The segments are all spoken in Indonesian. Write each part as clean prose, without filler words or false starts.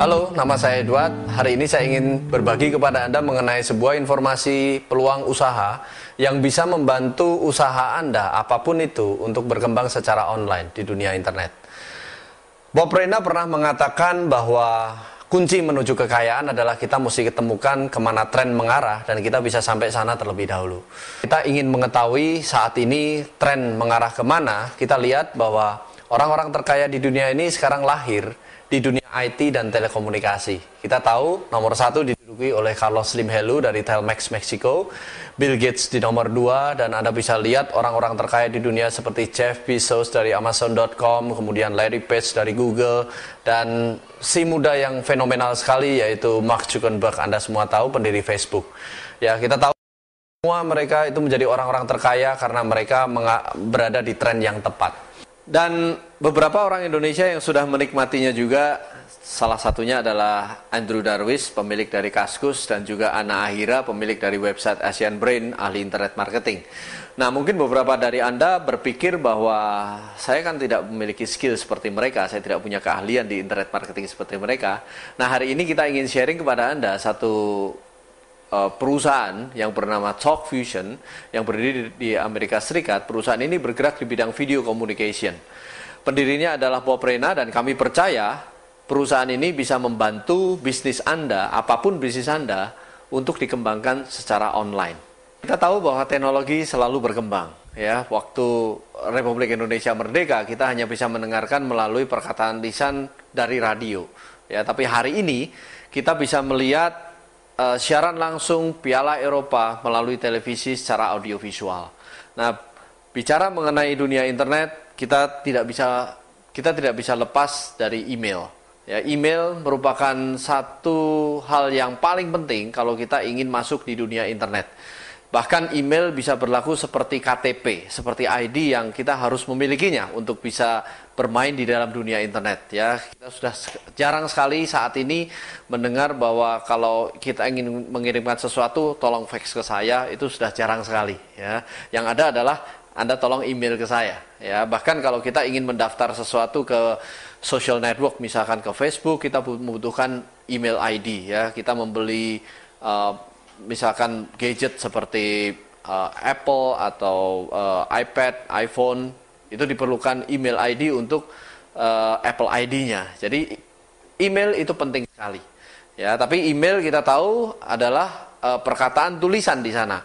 Halo, nama saya Edward. Hari ini saya ingin berbagi kepada Anda mengenai sebuah informasi peluang usaha yang bisa membantu usaha Anda, apapun itu, untuk berkembang secara online di dunia internet. Bob Reyna pernah mengatakan bahwa kunci menuju kekayaan adalah kita mesti ketemukan kemana tren mengarah dan kita bisa sampai sana terlebih dahulu. Kita ingin mengetahui saat ini tren mengarah kemana. Kita lihat bahwa orang-orang terkaya di dunia ini sekarang lahir di dunia IT dan telekomunikasi. Kita tahu nomor 1 diduduki oleh Carlos Slim Helú dari Telmex Meksiko, Bill Gates di nomor 2, dan Anda bisa lihat orang-orang terkaya di dunia seperti Jeff Bezos dari Amazon.com, kemudian Larry Page dari Google, dan si muda yang fenomenal sekali yaitu Mark Zuckerberg. Anda semua tahu, pendiri Facebook. Ya, kita tahu semua mereka itu menjadi orang-orang terkaya karena mereka berada di tren yang tepat. Dan beberapa orang Indonesia yang sudah menikmatinya juga, salah satunya adalah Andrew Darwis, pemilik dari Kaskus, dan juga Ana Ahira, pemilik dari website Asian Brain, ahli internet marketing. Nah, mungkin beberapa dari Anda berpikir bahwa saya kan tidak memiliki skill seperti mereka, saya tidak punya keahlian di internet marketing seperti mereka. Nah, hari ini kita ingin sharing kepada Anda satu perusahaan yang bernama TalkFusion yang berdiri di Amerika Serikat. Perusahaan ini bergerak di bidang video communication. Pendirinya adalah Bob Reyna, dan kami percaya perusahaan ini bisa membantu bisnis Anda, apapun bisnis Anda, untuk dikembangkan secara online. Kita tahu bahwa teknologi selalu berkembang. Ya, waktu Republik Indonesia merdeka, kita hanya bisa mendengarkan melalui perkataan lisan dari radio. Ya, tapi hari ini kita bisa melihat siaran langsung Piala Eropa melalui televisi secara audiovisual. Nah, bicara mengenai dunia internet, kita tidak bisa lepas dari email. Ya, email merupakan satu hal yang paling penting kalau kita ingin masuk di dunia internet. Bahkan email bisa berlaku seperti KTP, seperti ID yang kita harus memilikinya untuk bisa bermain di dalam dunia internet. Ya, kita sudah jarang sekali saat ini mendengar bahwa kalau kita ingin mengirimkan sesuatu, tolong fax ke saya, itu sudah jarang sekali. Ya, yang ada adalah Anda tolong email ke saya. Ya, bahkan kalau kita ingin mendaftar sesuatu ke social network, misalkan ke Facebook, kita membutuhkan email ID. Ya, kita membeli misalkan gadget seperti Apple atau iPad, iPhone, itu diperlukan email ID untuk Apple ID-nya. Jadi email itu penting sekali. Ya, tapi email kita tahu adalah perkataan tulisan di sana.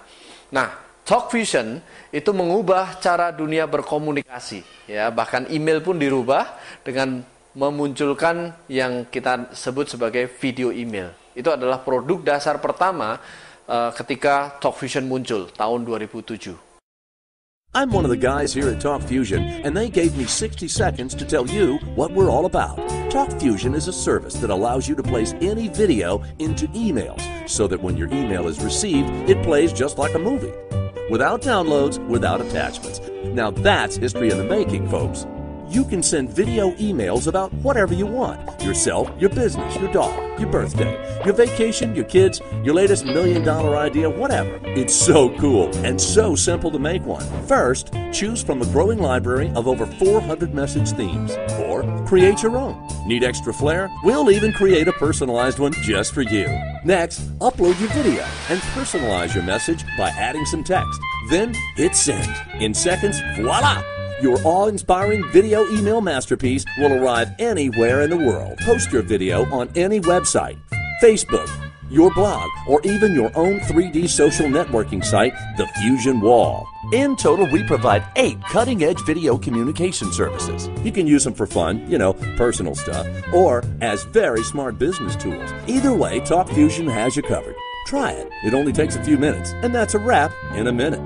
Nah, TalkFusion itu mengubah cara dunia berkomunikasi. Ya, bahkan email pun dirubah dengan memunculkan yang kita sebut sebagai video email. Itu adalah produk dasar pertama ketika TalkFusion muncul tahun 2007. I'm one of the guys here at TalkFusion, and they gave me 60 seconds to tell you what we're all about. TalkFusion is a service that allows you to place any video into emails so that when your email is received, it plays just like a movie. Without downloads, without attachments. Now that's history in the making, folks. You can send video emails about whatever you want. Yourself, your business, your dog, your birthday, your vacation, your kids, your latest $1 million idea, whatever. It's so cool and so simple to make one. First, choose from a growing library of over 400 message themes, or create your own. Need extra flair? We'll even create a personalized one just for you. Next, upload your video and personalize your message by adding some text. Then hit send. In seconds, voila! Your awe-inspiring video email masterpiece will arrive anywhere in the world. Post your video on any website, Facebook, your blog, or even your own 3D social networking site, The Fusion Wall. In total, we provide 8 cutting-edge video communication services. You can use them for fun, personal stuff, or as very smart business tools. Either way, TalkFusion has you covered. Try it. It only takes a few minutes, and that's a wrap in a minute.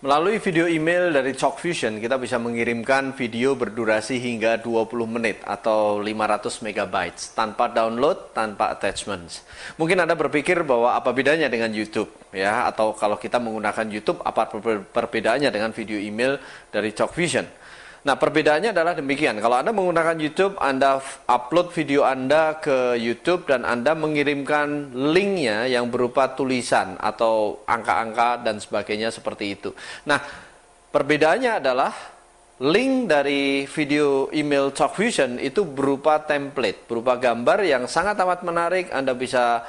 Melalui video email dari TalkFusion, kita bisa mengirimkan video berdurasi hingga 20 menit atau 500 megabytes tanpa download, tanpa attachments. Mungkin Anda berpikir bahwa apa bedanya dengan YouTube, ya? Atau kalau kita menggunakan YouTube, apa perbedaannya dengan video email dari TalkFusion? Nah, perbedaannya adalah demikian. Kalau Anda menggunakan YouTube, Anda upload video Anda ke YouTube dan Anda mengirimkan linknya yang berupa tulisan atau angka-angka dan sebagainya seperti itu. Nah, perbedaannya adalah link dari video email TalkFusion itu berupa template, berupa gambar yang sangat amat menarik. Anda bisa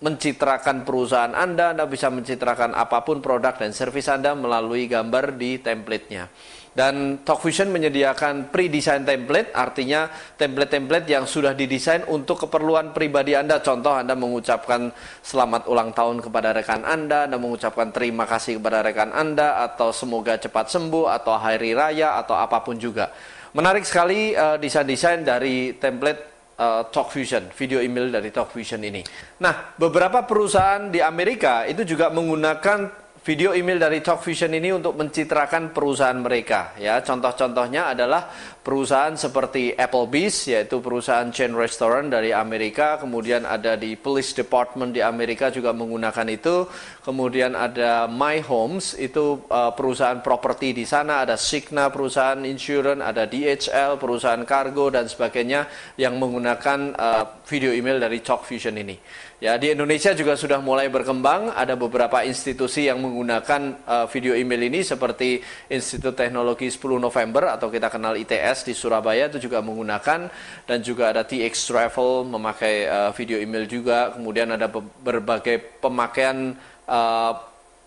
mencitrakan perusahaan Anda bisa mencitrakan apapun produk dan servis Anda melalui gambar di template-nya. Dan TalkFusion menyediakan pre-design template, artinya template-template yang sudah didesain untuk keperluan pribadi Anda. Contoh, Anda mengucapkan selamat ulang tahun kepada rekan Anda mengucapkan terima kasih kepada rekan Anda, atau semoga cepat sembuh, atau hari raya, atau apapun juga. Menarik sekali desain-desain dari template TalkFusion, video email dari TalkFusion ini. Nah, beberapa perusahaan di Amerika itu juga menggunakan video email dari TalkFusion ini untuk mencitrakan perusahaan mereka. Ya, contoh-contohnya adalah perusahaan seperti Applebee's, yaitu perusahaan chain restoran dari Amerika. Kemudian ada di Police Department di Amerika juga menggunakan itu. Kemudian ada My Homes, itu perusahaan properti di sana. Ada Cigna, perusahaan insurance. Ada DHL, perusahaan kargo dan sebagainya yang menggunakan video email dari TalkFusion ini. Ya, di Indonesia juga sudah mulai berkembang. Ada beberapa institusi yang menggunakan video email ini, seperti Institut Teknologi 10 November atau kita kenal ITS di Surabaya, itu juga menggunakan, dan juga ada TX Travel memakai video email juga. Kemudian ada berbagai pemakaian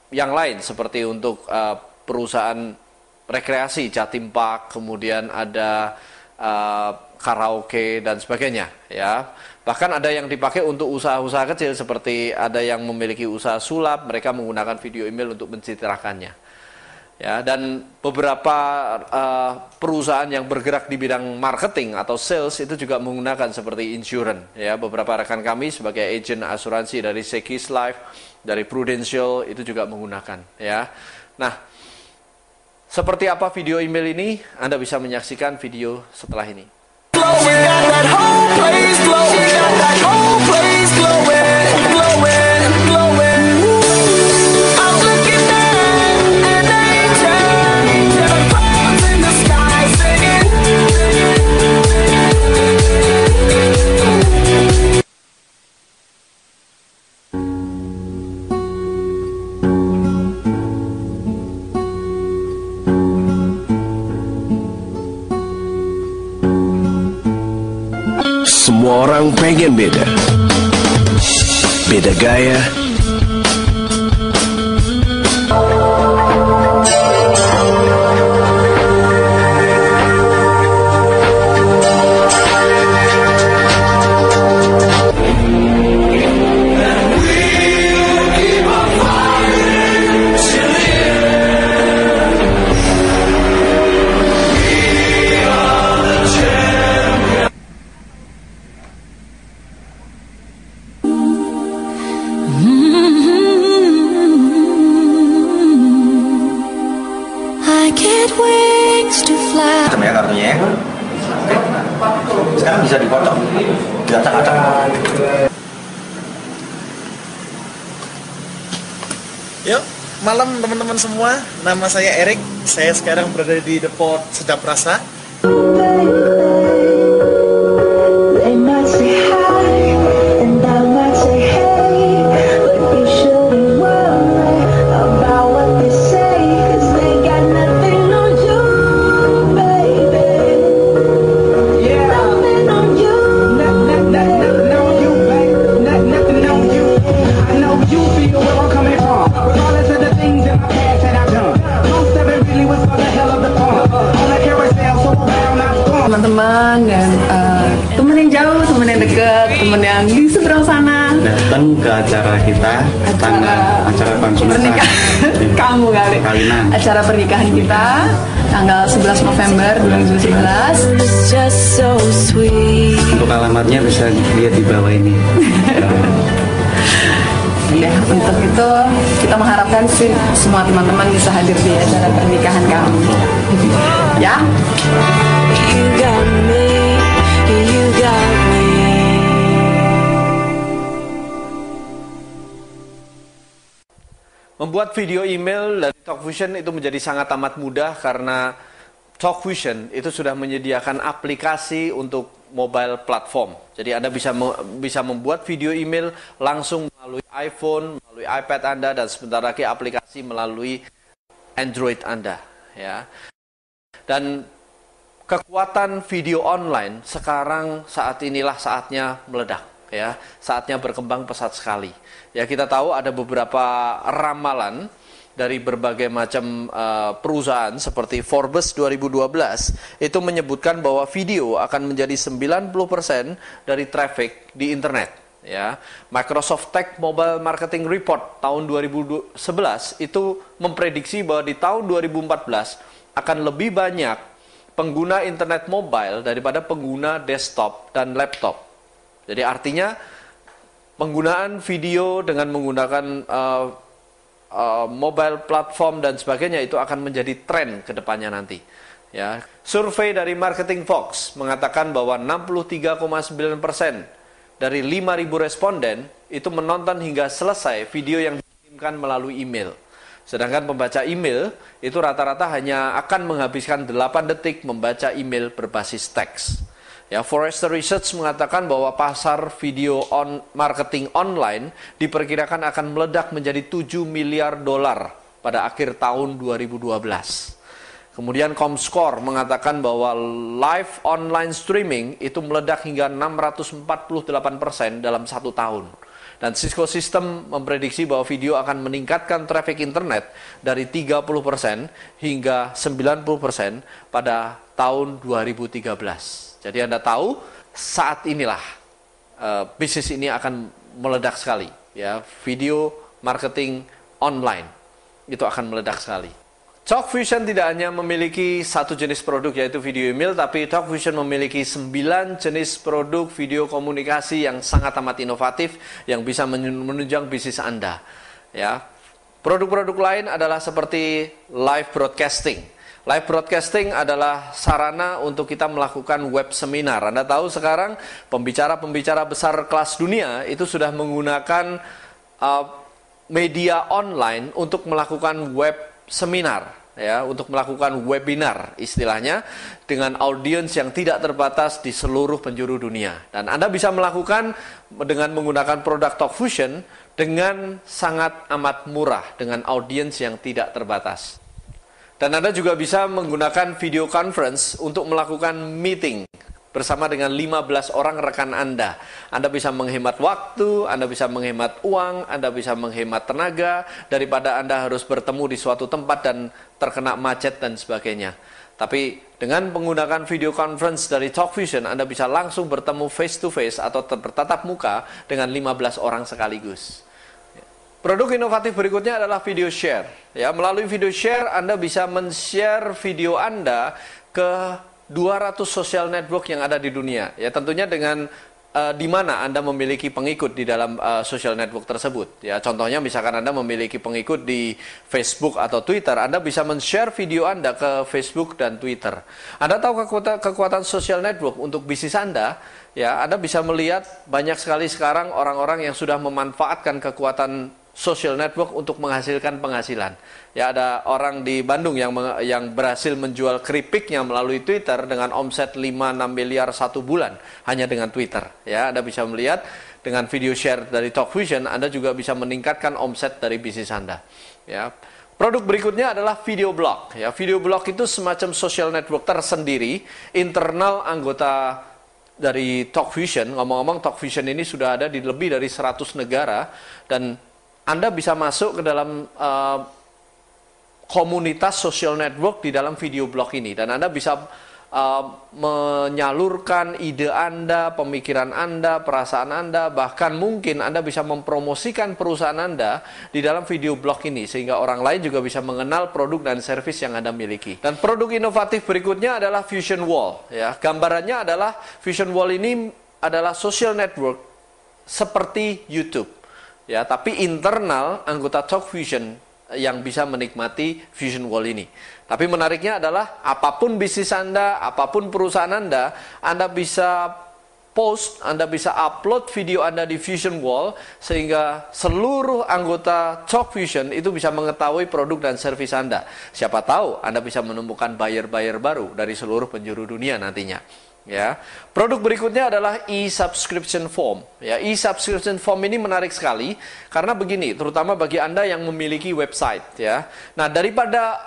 yang lain, seperti untuk perusahaan rekreasi Jatim Park, kemudian ada karaoke dan sebagainya, ya. Bahkan ada yang dipakai untuk usaha-usaha kecil, seperti ada yang memiliki usaha sulap, mereka menggunakan video email untuk mencitrakannya. Ya, dan beberapa perusahaan yang bergerak di bidang marketing atau sales itu juga menggunakan, seperti insurance. Ya, beberapa rekan kami sebagai agen asuransi dari Sekis Life, dari Prudential itu juga menggunakan. Ya, nah, seperti apa video email ini? Anda bisa menyaksikan video setelah ini. Semua orang pengen beda. Beda gaya. Ya kartunya ya. Sekarang bisa dipotong, diacak-acak. Yuk, malam teman-teman semua. Nama saya Erik. Saya sekarang berada di Depot Sedap Rasa. Teman-teman dan teman yang jauh, teman yang dekat, teman yang di seberang sana datang ke acara kita, acara pernikahan kamu kali Kalinan. Acara pernikahan kita tanggal 11 November 2011. Untuk alamatnya bisa lihat di bawah ini. Ya, untuk itu kita mengharapkan sih semua teman-teman bisa hadir di acara pernikahan kami. Ya. Membuat video email dari TalkFusion itu menjadi sangat amat mudah, karena TalkFusion itu sudah menyediakan aplikasi untuk mobile platform. Jadi Anda bisa membuat video email langsung melalui iPhone, melalui iPad Anda, dan sebentar lagi aplikasi melalui Android Anda. Ya. Dan kekuatan video online sekarang saat inilah saatnya meledak, ya, saatnya berkembang pesat sekali. Ya, kita tahu ada beberapa ramalan dari berbagai macam perusahaan seperti Forbes 2012 itu menyebutkan bahwa video akan menjadi 90% dari traffic di internet. Ya, Microsoft Tech Mobile Marketing Report tahun 2011 itu memprediksi bahwa di tahun 2014 akan lebih banyak pengguna internet mobile daripada pengguna desktop dan laptop. Jadi artinya penggunaan video dengan menggunakan mobile platform dan sebagainya itu akan menjadi tren ke depannya nanti. Ya, survei dari Marketing Fox mengatakan bahwa 63,9% dari 5.000 responden itu menonton hingga selesai video yang dikirimkan melalui email. Sedangkan pembaca email itu rata-rata hanya akan menghabiskan 8 detik membaca email berbasis teks. Ya, Forrester Research mengatakan bahwa pasar video marketing online diperkirakan akan meledak menjadi 7 miliar dolar pada akhir tahun 2012. Kemudian Comscore mengatakan bahwa live online streaming itu meledak hingga 648% dalam 1 tahun. Dan Cisco System memprediksi bahwa video akan meningkatkan traffic internet dari 30% hingga 90% pada tahun 2013. Jadi Anda tahu saat inilah bisnis ini akan meledak sekali. Ya, video marketing online itu akan meledak sekali. TalkVision tidak hanya memiliki satu jenis produk yaitu video email, tapi TalkVision memiliki 9 jenis produk video komunikasi yang sangat amat inovatif yang bisa menunjang bisnis Anda. Ya, produk-produk lain adalah seperti live broadcasting. Live broadcasting adalah sarana untuk kita melakukan web seminar. Anda tahu sekarang pembicara-pembicara besar kelas dunia itu sudah menggunakan media online untuk melakukan web seminar, ya, untuk melakukan webinar istilahnya dengan audiens yang tidak terbatas di seluruh penjuru dunia. Dan Anda bisa melakukan dengan menggunakan produk TalkVision dengan sangat amat murah dengan audiens yang tidak terbatas. Dan Anda juga bisa menggunakan video conference untuk melakukan meeting bersama dengan 15 orang rekan Anda. Anda bisa menghemat waktu, Anda bisa menghemat uang, Anda bisa menghemat tenaga, daripada Anda harus bertemu di suatu tempat dan terkena macet dan sebagainya. Tapi dengan menggunakan video conference dari TalkVision, Anda bisa langsung bertemu face to face atau bertatap muka dengan 15 orang sekaligus. Produk inovatif berikutnya adalah video share. Ya, melalui video share Anda bisa men-share video Anda ke 200 social network yang ada di dunia. Ya, tentunya dengan di mana Anda memiliki pengikut di dalam social network tersebut. Ya, contohnya misalkan Anda memiliki pengikut di Facebook atau Twitter, Anda bisa men-share video Anda ke Facebook dan Twitter. Anda tahu kekuatan social network untuk bisnis Anda? Ya, Anda bisa melihat banyak sekali sekarang orang-orang yang sudah memanfaatkan kekuatan social network untuk menghasilkan penghasilan. Ya, ada orang di Bandung yang berhasil menjual keripiknya melalui Twitter dengan omset 5-6 miliar satu bulan hanya dengan Twitter. Ya, Anda bisa melihat dengan video share dari TalkVision, Anda juga bisa meningkatkan omset dari bisnis Anda. Ya. Produk berikutnya adalah video blog. Ya, video blog itu semacam social network tersendiri internal anggota dari TalkVision. Ngomong-ngomong, TalkVision ini sudah ada di lebih dari 100 negara dan Anda bisa masuk ke dalam komunitas social network di dalam video blog ini. Dan Anda bisa menyalurkan ide Anda, pemikiran Anda, perasaan Anda, bahkan mungkin Anda bisa mempromosikan perusahaan Anda di dalam video blog ini, sehingga orang lain juga bisa mengenal produk dan servis yang Anda miliki. Dan produk inovatif berikutnya adalah Fusion Wall. Ya, gambarannya adalah Fusion Wall ini adalah social network seperti YouTube. Ya, tapi internal anggota TalkVision yang bisa menikmati Fusion Wall ini. Tapi menariknya adalah apapun bisnis Anda, apapun perusahaan Anda bisa post, Anda bisa upload video Anda di Fusion Wall sehingga seluruh anggota TalkVision itu bisa mengetahui produk dan servis Anda. Siapa tahu Anda bisa menemukan buyer-buyer baru dari seluruh penjuru dunia nantinya. Ya, produk berikutnya adalah e-subscription form. Ya, e-subscription form ini menarik sekali karena begini, terutama bagi Anda yang memiliki website. Ya, nah daripada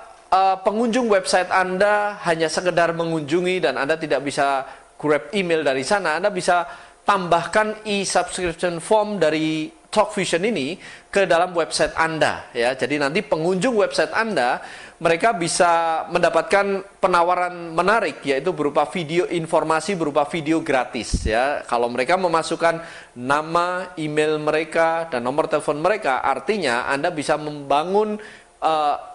pengunjung website Anda hanya sekedar mengunjungi dan Anda tidak bisa grab email dari sana, Anda bisa tambahkan e-subscription form dari TalkVision ini ke dalam website Anda, ya. Jadi nanti pengunjung website Anda, mereka bisa mendapatkan penawaran menarik, yaitu berupa video informasi, berupa video gratis, ya. Kalau mereka memasukkan nama, email mereka, dan nomor telepon mereka, artinya Anda bisa membangun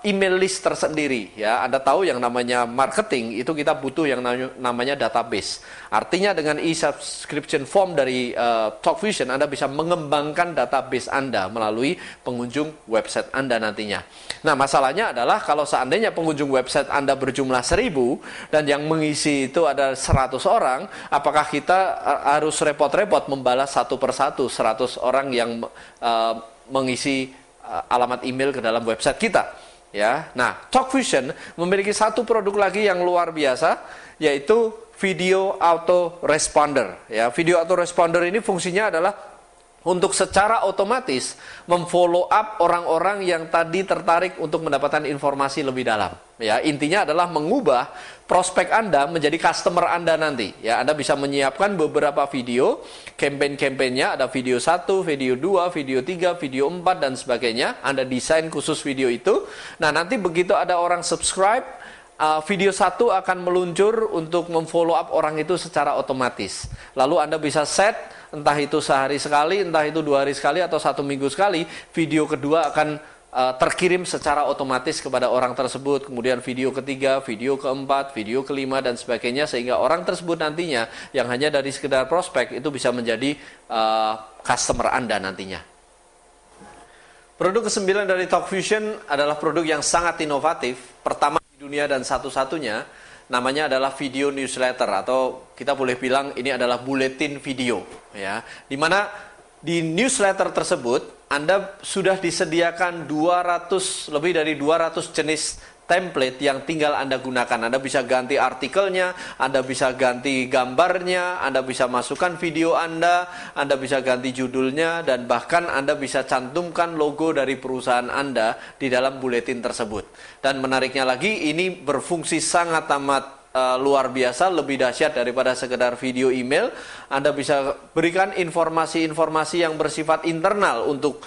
email list tersendiri, ya. Anda tahu yang namanya marketing itu kita butuh yang namanya database. Artinya dengan e-subscription form dari TalkVision, Anda bisa mengembangkan database Anda melalui pengunjung website Anda nantinya. Nah, masalahnya adalah kalau seandainya pengunjung website Anda berjumlah 1000 dan yang mengisi itu ada 100 orang, apakah kita harus repot-repot membalas satu persatu 100 orang yang mengisi alamat email ke dalam website kita, ya. Nah, TalkVision memiliki satu produk lagi yang luar biasa, yaitu video autoresponder, ya. Video autoresponder ini fungsinya adalah untuk secara otomatis memfollow up orang-orang yang tadi tertarik untuk mendapatkan informasi lebih dalam, ya. Intinya adalah mengubah prospek Anda menjadi customer Anda nanti, ya. Anda bisa menyiapkan beberapa video, campaign-campaignnya, ada video 1, video 2, video 3, video 4, dan sebagainya. Anda desain khusus video itu. Nah, nanti begitu ada orang subscribe, video 1 akan meluncur untuk memfollow up orang itu secara otomatis. Lalu Anda bisa set, entah itu sehari sekali, entah itu 2 hari sekali, atau 1 minggu sekali, video kedua akan terkirim secara otomatis kepada orang tersebut. Kemudian video ketiga, video keempat, video kelima, dan sebagainya, sehingga orang tersebut nantinya yang hanya dari sekedar prospek itu bisa menjadi customer Anda nantinya. Produk ke-9 dari TalkVision adalah produk yang sangat inovatif, pertama di dunia dan satu-satunya. Namanya adalah video newsletter, atau kita boleh bilang ini adalah buletin video, ya. Dimana di newsletter tersebut Anda sudah disediakan lebih dari 200 jenis template yang tinggal Anda gunakan. Anda bisa ganti artikelnya, Anda bisa ganti gambarnya, Anda bisa masukkan video Anda bisa ganti judulnya, dan bahkan Anda bisa cantumkan logo dari perusahaan Anda di dalam buletin tersebut. Dan menariknya lagi, ini berfungsi sangat amat luar biasa, lebih dahsyat daripada sekedar video email. Anda bisa berikan informasi-informasi yang bersifat internal untuk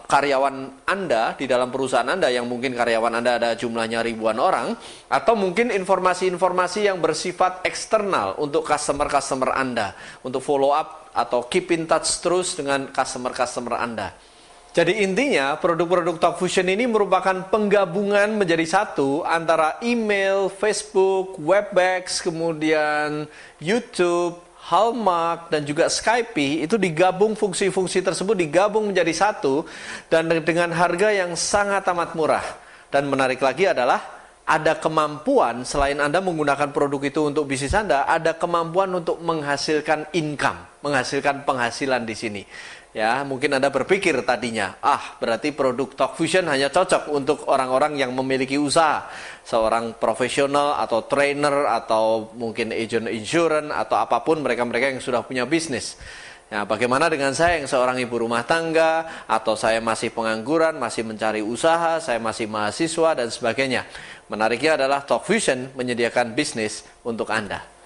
karyawan Anda di dalam perusahaan Anda, yang mungkin karyawan Anda ada jumlahnya ribuan orang, atau mungkin informasi-informasi yang bersifat eksternal untuk customer-customer Anda, untuk follow up atau keep in touch terus dengan customer-customer Anda. Jadi intinya produk-produk TalkVision ini merupakan penggabungan menjadi satu antara email, Facebook, Webex, kemudian YouTube, Hallmark, dan juga Skype. Itu digabung, fungsi-fungsi tersebut digabung menjadi satu, dan dengan harga yang sangat amat murah. Dan menarik lagi adalah ada kemampuan, selain Anda menggunakan produk itu untuk bisnis Anda, ada kemampuan untuk menghasilkan income, menghasilkan penghasilan di sini. Ya, mungkin Anda berpikir tadinya, berarti produk TalkVision hanya cocok untuk orang-orang yang memiliki usaha, seorang profesional atau trainer atau mungkin agent insurance atau apapun, mereka-mereka yang sudah punya bisnis. Ya, bagaimana dengan saya yang seorang ibu rumah tangga, atau saya masih pengangguran, masih mencari usaha, saya masih mahasiswa, dan sebagainya. Menariknya adalah TalkVision menyediakan bisnis untuk Anda.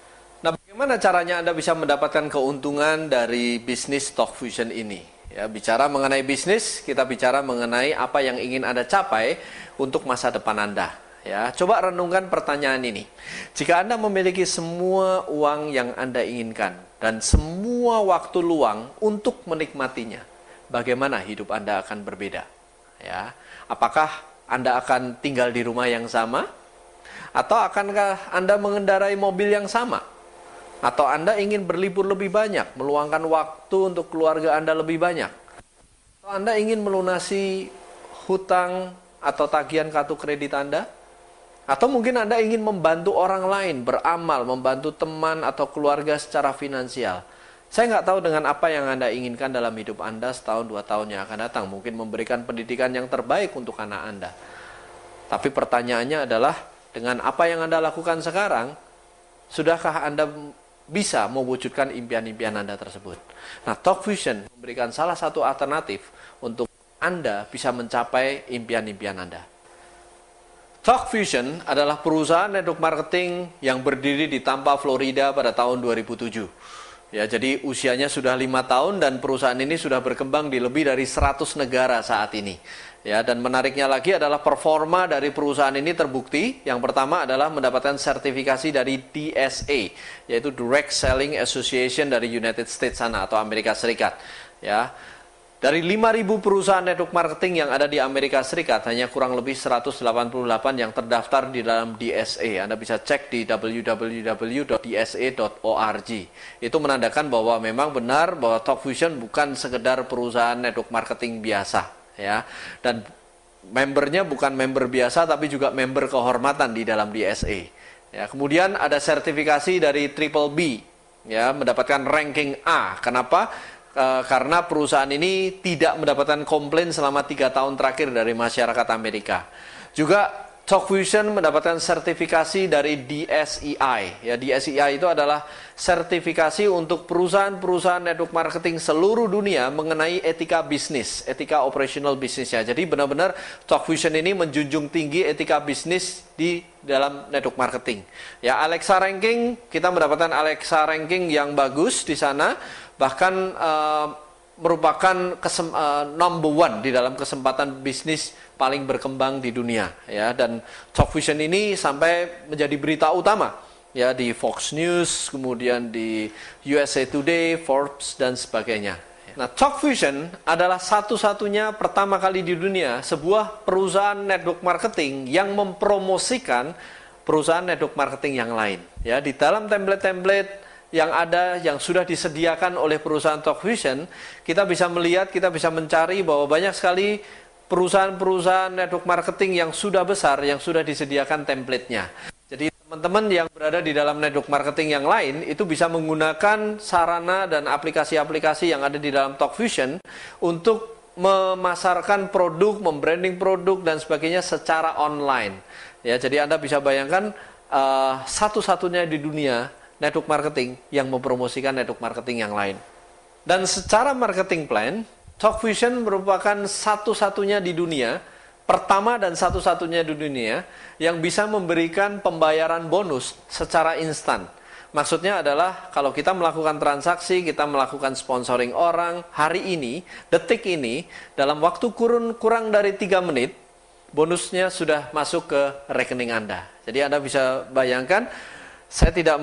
Nah, bagaimana caranya Anda bisa mendapatkan keuntungan dari bisnis TalkVision ini? Ya, bicara mengenai bisnis, kita bicara mengenai apa yang ingin Anda capai untuk masa depan Anda. Ya, coba renungkan pertanyaan ini. Jika Anda memiliki semua uang yang Anda inginkan dan semua waktu luang untuk menikmatinya, bagaimana hidup Anda akan berbeda? Ya, apakah Anda akan tinggal di rumah yang sama? Atau akankah Anda mengendarai mobil yang sama? Atau Anda ingin berlibur lebih banyak, meluangkan waktu untuk keluarga Anda lebih banyak? Atau Anda ingin melunasi hutang atau tagihan kartu kredit Anda? Atau mungkin Anda ingin membantu orang lain, beramal, membantu teman atau keluarga secara finansial. Saya nggak tahu dengan apa yang Anda inginkan dalam hidup Anda setahun, 2 tahun yang akan datang. Mungkin memberikan pendidikan yang terbaik untuk anak Anda. Tapi pertanyaannya adalah, dengan apa yang Anda lakukan sekarang, sudahkah Anda bisa mewujudkan impian-impian Anda tersebut? Nah, TalkVision memberikan salah satu alternatif untuk Anda bisa mencapai impian-impian Anda. Talk Fusion adalah perusahaan network marketing yang berdiri di Tampa, Florida pada tahun 2007. Ya, jadi usianya sudah 5 tahun dan perusahaan ini sudah berkembang di lebih dari 100 negara saat ini. Ya, dan menariknya lagi adalah performa dari perusahaan ini terbukti. Yang pertama adalah mendapatkan sertifikasi dari DSA, yaitu Direct Selling Association dari United States sana atau Amerika Serikat. Ya, dari 5.000 perusahaan network marketing yang ada di Amerika Serikat, hanya kurang lebih 188 yang terdaftar di dalam DSA. Anda bisa cek di www.dsa.org. Itu menandakan bahwa memang benar bahwa Talk Fusion bukan sekedar perusahaan network marketing biasa. Ya, dan membernya bukan member biasa tapi juga member kehormatan di dalam DSA. Ya, kemudian ada sertifikasi dari Triple B, ya, mendapatkan ranking A. Kenapa? Karena perusahaan ini tidak mendapatkan komplain selama 3 tahun terakhir dari masyarakat Amerika. Juga Talk Fusion mendapatkan sertifikasi dari DSEI. Ya, DSEI itu adalah sertifikasi untuk perusahaan-perusahaan network marketing seluruh dunia mengenai etika bisnis, etika operational bisnisnya. Jadi benar-benar Talk Fusion ini menjunjung tinggi etika bisnis di dalam network marketing. Ya, Alexa ranking, kita mendapatkan Alexa ranking yang bagus di sana, bahkan merupakan number one di dalam kesempatan bisnis paling berkembang di dunia, ya. Dan Talk Fusion ini sampai menjadi berita utama, ya, di Fox News, kemudian di USA Today, Forbes dan sebagainya. Nah, Talk Fusion adalah satu-satunya pertama kali di dunia sebuah perusahaan network marketing yang mempromosikan perusahaan network marketing yang lain. Ya, di dalam template-template yang ada, yang sudah disediakan oleh perusahaan Talk Fusion, kita bisa melihat, kita bisa mencari bahwa banyak sekali perusahaan-perusahaan network marketing yang sudah besar, yang sudah disediakan template-nya. Jadi teman-teman yang berada di dalam network marketing yang lain, itu bisa menggunakan sarana dan aplikasi-aplikasi yang ada di dalam Talk Fusion untuk memasarkan produk, membranding produk, dan sebagainya secara online. Ya, jadi Anda bisa bayangkan satu-satunya di dunia network marketing yang mempromosikan network marketing yang lain. Dan secara marketing plan, Talk Fusion merupakan satu-satunya di dunia, pertama dan satu-satunya di dunia yang bisa memberikan pembayaran bonus secara instan. Maksudnya adalah kalau kita melakukan transaksi, kita melakukan sponsoring orang, hari ini, detik ini, dalam waktu kurang dari 3 menit, bonusnya sudah masuk ke rekening Anda. Jadi Anda bisa bayangkan, saya tidak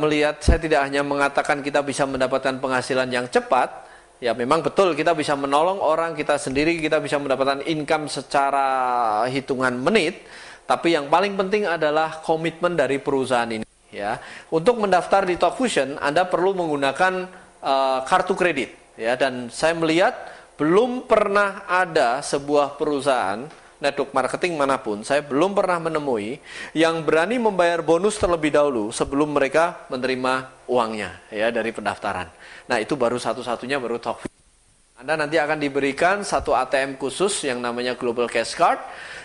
hanya mengatakan kita bisa mendapatkan penghasilan yang cepat. Ya, memang betul kita bisa menolong orang kita sendiri, kita bisa mendapatkan income secara hitungan menit. Tapi yang paling penting adalah komitmen dari perusahaan ini. Ya, untuk mendaftar di Talk Fusion, Anda perlu menggunakan kartu kredit. Ya, dan saya melihat belum pernah ada sebuah perusahaan network marketing manapun, saya belum pernah menemui yang berani membayar bonus terlebih dahulu sebelum mereka menerima uangnya, ya, dari pendaftaran. Nah, itu baru satu-satunya, baru Talk Fusion. Anda nanti akan diberikan satu ATM khusus yang namanya Global Cash Card,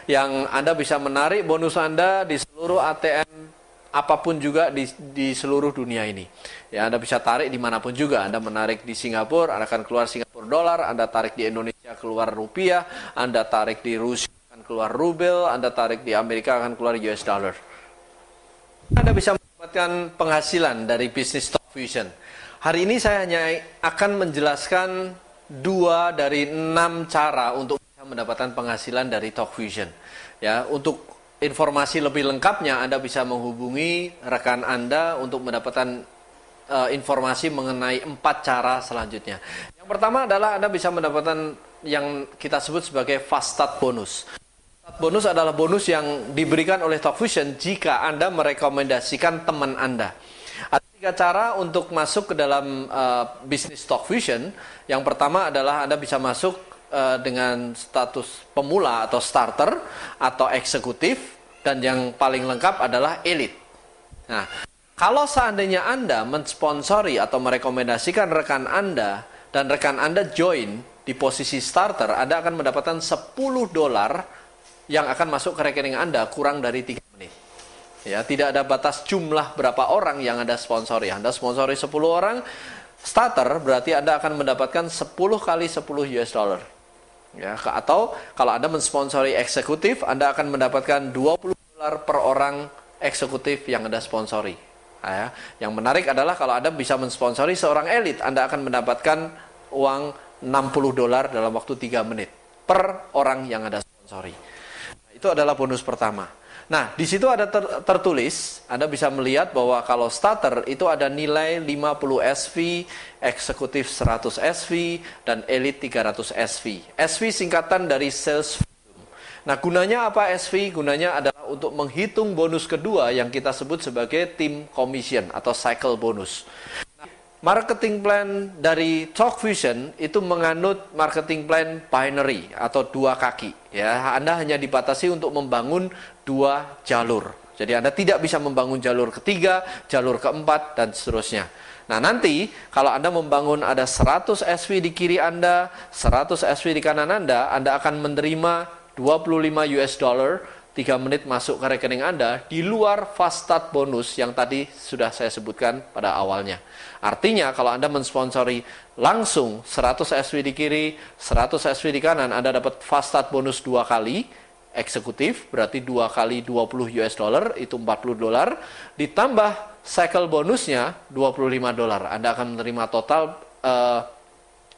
yang Anda bisa menarik bonus Anda di seluruh ATM apapun juga di seluruh dunia ini. Ya, Anda bisa tarik dimanapun juga. Anda menarik di Singapura, Anda akan keluar Singapura dolar. Anda tarik di Indonesia, keluar rupiah. Anda tarik di Rusia, keluar rubel. Anda tarik di Amerika, akan keluar US dollar. Anda bisa mendapatkan penghasilan dari bisnis Talk Fusion. Hari ini saya hanya akan menjelaskan 2 dari 6 cara untuk bisa mendapatkan penghasilan dari Talk Fusion. Ya, untuk informasi lebih lengkapnya Anda bisa menghubungi rekan Anda untuk mendapatkan informasi mengenai 4 cara selanjutnya. Yang pertama adalah Anda bisa mendapatkan yang kita sebut sebagai Fast Start Bonus. Bonus adalah bonus yang diberikan oleh Talk Fusion jika Anda merekomendasikan teman Anda. Ada 3 cara untuk masuk ke dalam bisnis Talk Fusion. Yang pertama adalah Anda bisa masuk dengan status pemula atau starter atau eksekutif, dan yang paling lengkap adalah elite. Nah, kalau seandainya Anda mensponsori atau merekomendasikan rekan Anda dan rekan Anda join di posisi starter, Anda akan mendapatkan $10 yang akan masuk ke rekening Anda kurang dari 3 menit. Ya, tidak ada batas jumlah berapa orang yang Anda sponsori. Anda sponsori 10 orang starter, berarti Anda akan mendapatkan 10 kali 10 US dollar. Ya, atau kalau Anda mensponsori eksekutif, Anda akan mendapatkan $20 dolar per orang eksekutif yang Anda sponsori. Ya. Yang menarik adalah kalau Anda bisa mensponsori seorang elit, Anda akan mendapatkan uang 60 dolar dalam waktu 3 menit per orang yang Anda sponsori. Nah, itu adalah bonus pertama. Nah, di situ ada tertulis, Anda bisa melihat bahwa kalau starter itu ada nilai 50 SV, eksekutif 100 SV, dan elit 300 SV. SV singkatan dari sales volume. Nah, gunanya apa SV? Gunanya adalah untuk menghitung bonus kedua yang kita sebut sebagai team commission atau cycle bonus. Marketing plan dari TalkFusion itu menganut marketing plan binary atau 2 kaki. Ya, Anda hanya dibatasi untuk membangun 2 jalur. Jadi Anda tidak bisa membangun jalur ketiga, jalur keempat, dan seterusnya. Nah, nanti kalau Anda membangun ada 100 SV di kiri Anda, 100 SV di kanan Anda akan menerima 25 US dollar 3 menit masuk ke rekening Anda di luar fast start bonus yang tadi sudah saya sebutkan pada awalnya. Artinya kalau Anda mensponsori langsung 100 SV di kiri, 100 SV di kanan, Anda dapat fast start bonus 2 kali, eksekutif, berarti 2 kali 20 US dollar, itu 40 dolar, ditambah cycle bonusnya 25 dolar. Anda akan menerima total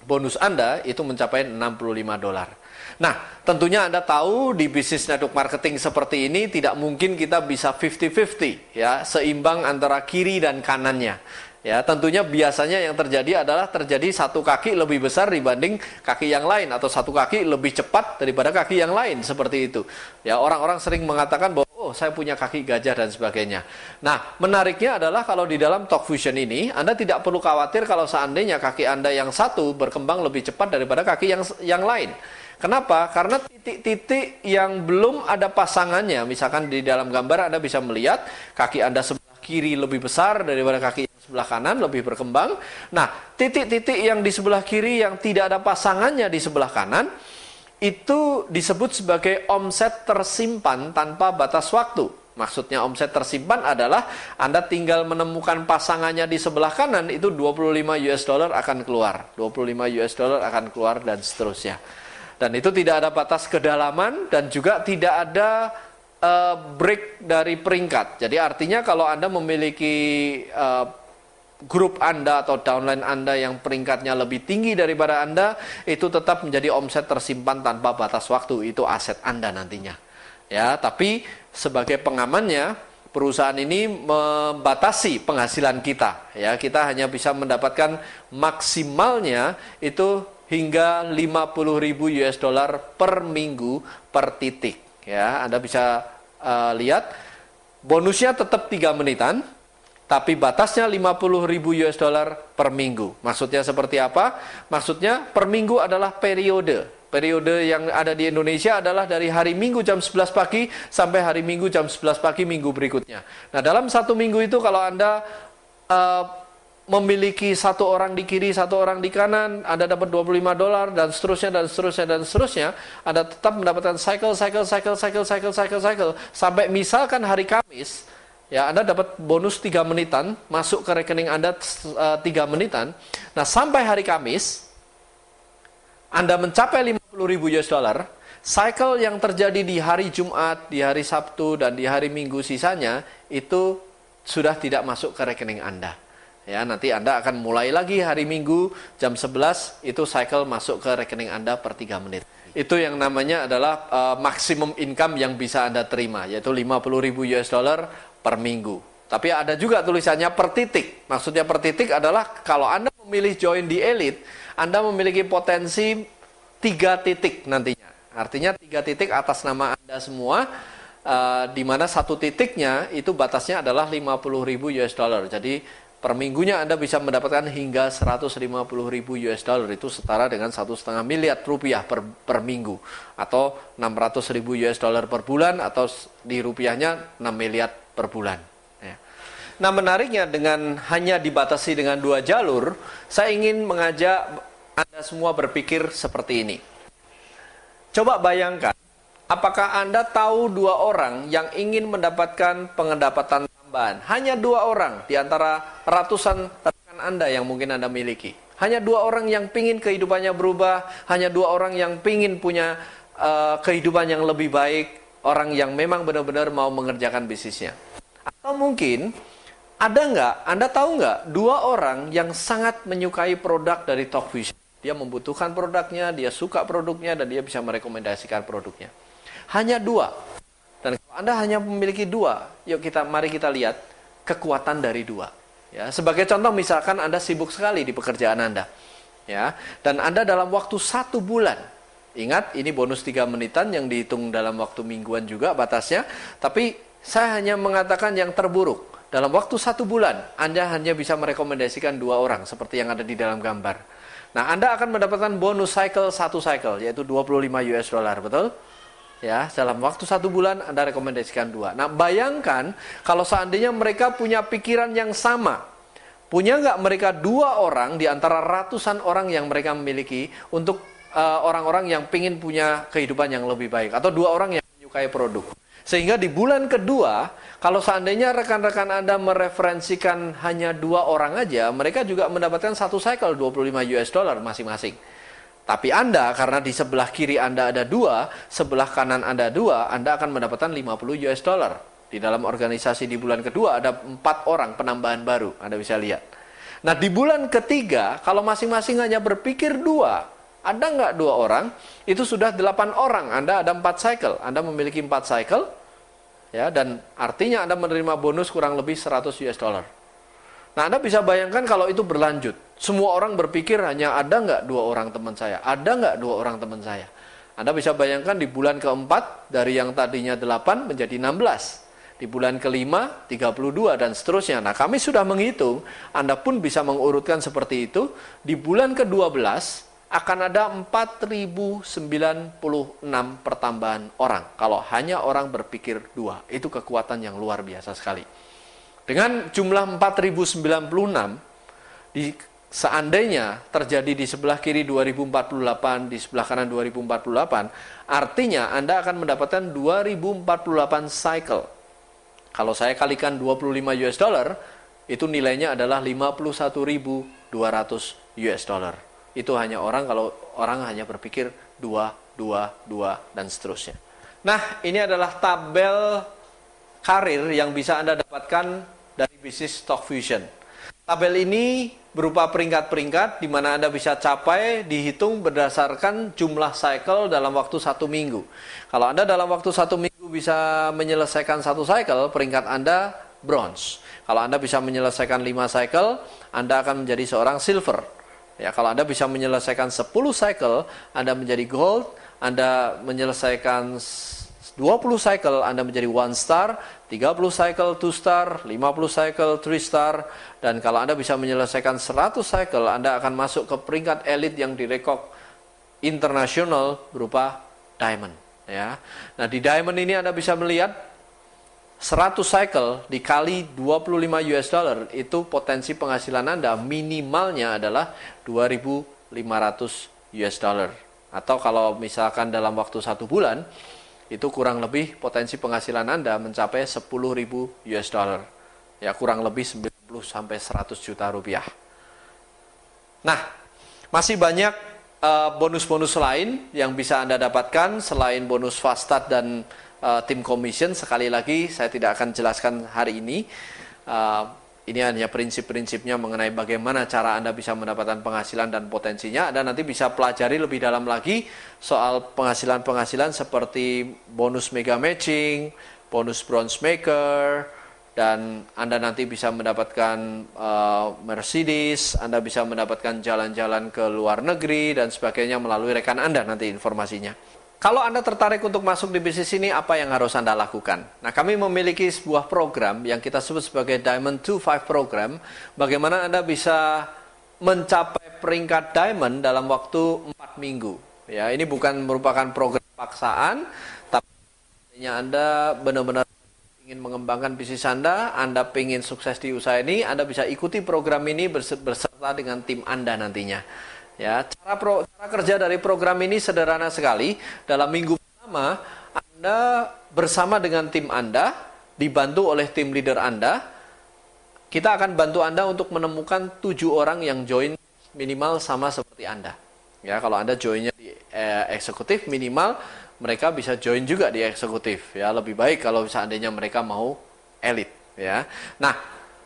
bonus Anda itu mencapai 65 dolar. Nah, tentunya Anda tahu di bisnis network marketing seperti ini tidak mungkin kita bisa 50-50 ya, seimbang antara kiri dan kanannya. Ya, tentunya biasanya yang terjadi adalah terjadi satu kaki lebih besar dibanding kaki yang lain atau satu kaki lebih cepat daripada kaki yang lain, seperti itu. Ya, orang-orang sering mengatakan bahwa oh, saya punya kaki gajah dan sebagainya. Nah, menariknya adalah kalau di dalam TalkFusion ini Anda tidak perlu khawatir kalau seandainya kaki Anda yang satu berkembang lebih cepat daripada kaki yang lain. Kenapa? Karena titik-titik yang belum ada pasangannya, misalkan di dalam gambar Anda bisa melihat kaki Anda sebelah kiri lebih besar daripada kaki yang sebelah kanan, lebih berkembang. Nah, titik-titik yang di sebelah kiri yang tidak ada pasangannya di sebelah kanan, itu disebut sebagai omset tersimpan tanpa batas waktu. Maksudnya omset tersimpan adalah Anda tinggal menemukan pasangannya di sebelah kanan, itu 25 US dollar akan keluar. 25 US dollar akan keluar dan seterusnya. Dan itu tidak ada batas kedalaman dan juga tidak ada break dari peringkat. Jadi artinya kalau Anda memiliki grup Anda atau downline Anda yang peringkatnya lebih tinggi daripada Anda, itu tetap menjadi omset tersimpan tanpa batas waktu. Itu aset Anda nantinya. Ya, tapi sebagai pengamannya, perusahaan ini membatasi penghasilan kita. Ya, kita hanya bisa mendapatkan maksimalnya itu hingga 50.000 US dollar per minggu per titik. Ya, Anda bisa lihat bonusnya tetap 3 menitan, tapi batasnya 50.000 US dollar per minggu. Maksudnya seperti apa? Maksudnya per minggu adalah periode. Periode yang ada di Indonesia adalah dari hari Minggu jam 11 pagi sampai hari Minggu jam 11 pagi minggu berikutnya. Nah, dalam satu minggu itu kalau Anda memiliki satu orang di kiri, satu orang di kanan, Anda dapat 25 dolar dan seterusnya dan seterusnya dan seterusnya. Anda tetap mendapatkan cycle sampai misalkan hari Kamis, ya Anda dapat bonus 3 menitan masuk ke rekening Anda 3 menitan. Nah, sampai hari Kamis Anda mencapai 50.000 US dollar. Cycle yang terjadi di hari Jumat, di hari Sabtu dan di hari Minggu sisanya itu sudah tidak masuk ke rekening Anda. Ya, nanti Anda akan mulai lagi hari Minggu jam 11, itu cycle masuk ke rekening Anda per 3 menit. Itu yang namanya adalah maksimum income yang bisa Anda terima, yaitu 50.000 US dollar per minggu. Tapi ada juga tulisannya per titik. Maksudnya per titik adalah kalau Anda memilih join di elite, Anda memiliki potensi 3 titik nantinya. Artinya 3 titik atas nama Anda semua, di mana 1 titiknya itu batasnya adalah 50.000 US dollar. Jadi per minggunya Anda bisa mendapatkan hingga 150.000 US dollar, itu setara dengan 1,5 miliar rupiah per minggu, atau 600.000 US dollar per bulan, atau di rupiahnya 6 miliar per bulan. Ya. Nah, menariknya dengan hanya dibatasi dengan 2 jalur, saya ingin mengajak Anda semua berpikir seperti ini. Coba bayangkan, apakah Anda tahu 2 orang yang ingin mendapatkan pendapatan tambahan? Hanya 2 orang di antara ratusan rekan Anda yang mungkin Anda miliki. Hanya 2 orang yang pingin kehidupannya berubah, hanya 2 orang yang pingin punya kehidupan yang lebih baik. orang yang memang benar-benar mau mengerjakan bisnisnya. Atau mungkin ada nggak, Anda tahu nggak, 2 orang yang sangat menyukai produk dari Talk Fusion. Dia membutuhkan produknya, dia suka produknya, dan dia bisa merekomendasikan produknya. Hanya 2. Dan kalau Anda hanya memiliki 2, mari kita lihat kekuatan dari 2. Ya, sebagai contoh, misalkan Anda sibuk sekali di pekerjaan Anda, ya, dan Anda dalam waktu 1 bulan, ingat ini bonus 3 menitan yang dihitung dalam waktu mingguan juga batasnya, tapi saya hanya mengatakan yang terburuk. Dalam waktu 1 bulan, Anda hanya bisa merekomendasikan 2 orang, seperti yang ada di dalam gambar. Nah, Anda akan mendapatkan bonus cycle 1 cycle, yaitu $25, betul? Ya, dalam waktu 1 bulan, Anda rekomendasikan 2. Nah, bayangkan kalau seandainya mereka punya pikiran yang sama. Punya nggak mereka 2 orang di antara ratusan orang yang mereka miliki untuk orang-orang yang ingin punya kehidupan yang lebih baik. Atau 2 orang yang menyukai produk. Sehingga di bulan kedua, kalau seandainya rekan-rekan Anda mereferensikan hanya 2 orang aja, mereka juga mendapatkan 1 cycle $25 masing-masing. Tapi Anda, karena di sebelah kiri Anda ada 2, sebelah kanan Anda 2, Anda akan mendapatkan $50. Di dalam organisasi di bulan kedua ada 4 orang penambahan baru, Anda bisa lihat. Nah, di bulan ketiga, kalau masing-masing hanya berpikir 2, ada nggak 2 orang, itu sudah 8 orang, Anda ada 4 cycle, Anda memiliki 4 cycle, ya, dan artinya Anda menerima bonus kurang lebih $100. Nah, Anda bisa bayangkan kalau itu berlanjut. Semua orang berpikir hanya ada nggak 2 orang teman saya, ada nggak 2 orang teman saya. Anda bisa bayangkan di bulan keempat, dari yang tadinya 8 menjadi 16. Di bulan kelima, 32, dan seterusnya. Nah, kami sudah menghitung, Anda pun bisa mengurutkan seperti itu. Di bulan ke-12, akan ada 4.096 pertambahan orang. Kalau hanya orang berpikir 2, itu kekuatan yang luar biasa sekali. Dengan jumlah 4.096, seandainya terjadi di sebelah kiri 2048, di sebelah kanan 2048, artinya Anda akan mendapatkan 2048 cycle. Kalau saya kalikan $25, itu nilainya adalah $51.200. Itu hanya kalau orang hanya berpikir 2, dan seterusnya. Nah, ini adalah tabel karir yang bisa Anda dapatkan dari bisnis Talk Fusion. Tabel ini berupa peringkat-peringkat di mana Anda bisa capai, dihitung berdasarkan jumlah cycle dalam waktu 1 minggu. Kalau Anda dalam waktu 1 minggu bisa menyelesaikan 1 cycle, peringkat Anda bronze. Kalau Anda bisa menyelesaikan 5 cycle, Anda akan menjadi seorang silver. Ya, kalau Anda bisa menyelesaikan 10 cycle, Anda menjadi gold. Anda menyelesaikan 20 cycle, Anda menjadi 1 star, 30 cycle 2 star, 50 cycle 3 star, dan kalau Anda bisa menyelesaikan 100 cycle, Anda akan masuk ke peringkat elit yang direkod internasional berupa diamond. Ya. Nah, di diamond ini Anda bisa melihat 100 cycle dikali $25, itu potensi penghasilan Anda minimalnya adalah $2.500. Atau kalau misalkan dalam waktu 1 bulan, itu kurang lebih potensi penghasilan Anda mencapai $10.000. Ya, kurang lebih 90 sampai 100 juta rupiah. Nah, masih banyak bonus-bonus lain yang bisa Anda dapatkan selain bonus fast start dan tim commission. Sekali lagi saya tidak akan jelaskan hari ini. Ini hanya prinsip-prinsipnya mengenai bagaimana cara Anda bisa mendapatkan penghasilan dan potensinya. Anda nanti bisa pelajari lebih dalam lagi soal penghasilan-penghasilan seperti bonus mega matching, bonus bronze maker, dan Anda nanti bisa mendapatkan Mercedes, Anda bisa mendapatkan jalan-jalan ke luar negeri dan sebagainya melalui rekan Anda nanti informasinya. Kalau Anda tertarik untuk masuk di bisnis ini, apa yang harus Anda lakukan? Nah, kami memiliki sebuah program yang kita sebut sebagai Diamond 25 Program. Bagaimana Anda bisa mencapai peringkat Diamond dalam waktu 4 minggu. Ya, ini bukan merupakan program paksaan, tapi Anda benar-benar ingin mengembangkan bisnis Anda ingin sukses di usaha ini, Anda bisa ikuti program ini berserta dengan tim Anda nantinya. Ya, cara kerja dari program ini sederhana sekali. Dalam minggu pertama, Anda bersama dengan tim Anda, dibantu oleh tim leader Anda. Kita akan bantu Anda untuk menemukan 7 orang yang join minimal sama seperti Anda. Ya, kalau Anda joinnya di eksekutif, minimal mereka bisa join juga di eksekutif. Ya, lebih baik kalau seandainya mereka mau elit. Ya, nah